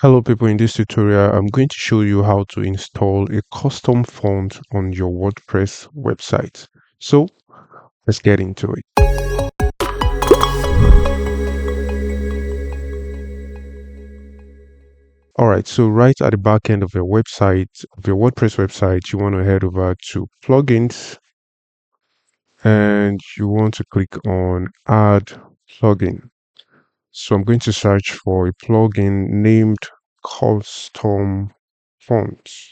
Hello people, in this tutorial I'm going to show you how to install a custom font on your WordPress website. So let's get into it. Alright, so right at the back end of your website, of your WordPress website, you want to head over to plugins and you want to click on add plugin. So I'm going to search for a plugin named custom fonts.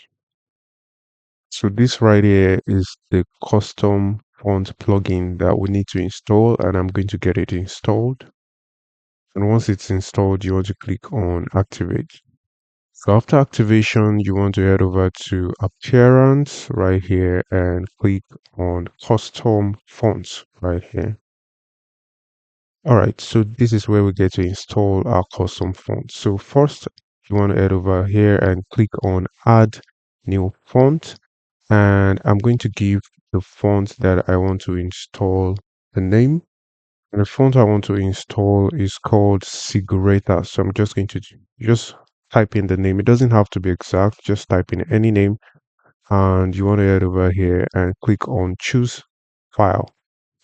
So this right here is the custom font plugin that we need to install, and I'm going to get it installed. And once it's installed, you want to click on activate. So after activation, you want to head over to appearance right here and click on custom fonts right here. All right, so this is where we get to install our custom font. So first, you want to head over here and click on add new font. And I'm going to give the font that I want to install the name. And the font I want to install is called Sigureta. So I'm just going to just type in the name. It doesn't have to be exact, just type in any name. And you want to head over here and click on choose file.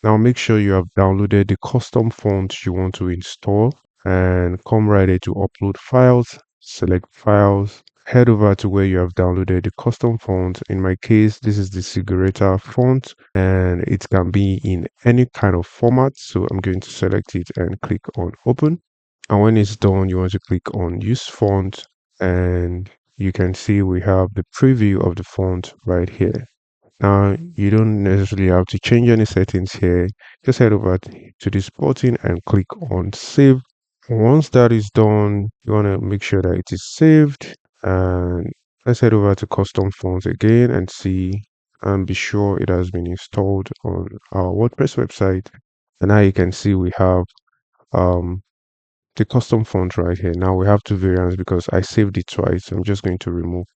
Now make sure you have downloaded the custom font you want to install and come right here to upload files, select files, head over to where you have downloaded the custom font. In my case, this is the Sigureta font and it can be in any kind of format. So I'm going to select it and click on open. And when it's done, you want to click on use font and you can see we have the preview of the font right here. Now, you don't necessarily have to change any settings here. Just head over to this button and click on save. Once that is done, you want to make sure that it is saved. And let's head over to custom fonts again and see and be sure it has been installed on our WordPress website. And now you can see we have um, the custom font right here. Now we have two variants because I saved it twice. I'm just going to remove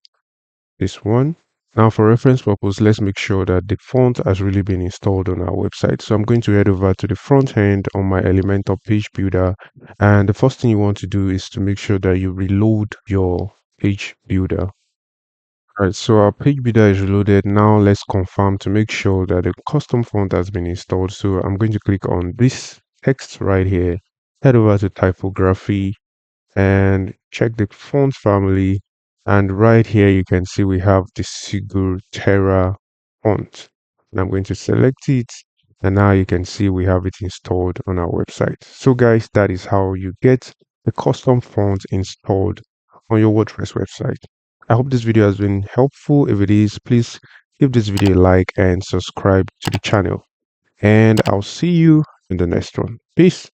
this one. Now for reference purpose, let's make sure that the font has really been installed on our website. So I'm going to head over to the front end on my Elementor page builder. And the first thing you want to do is to make sure that you reload your page builder. All right, so our page builder is reloaded. Now let's confirm to make sure that the custom font has been installed. So I'm going to click on this text right here, head over to typography and check the font family. And right here, you can see we have the Sigurtera font. And I'm going to select it. And now you can see we have it installed on our website. So guys, that is how you get the custom font installed on your WordPress website. I hope this video has been helpful. If it is, please give this video a like and subscribe to the channel. And I'll see you in the next one. Peace.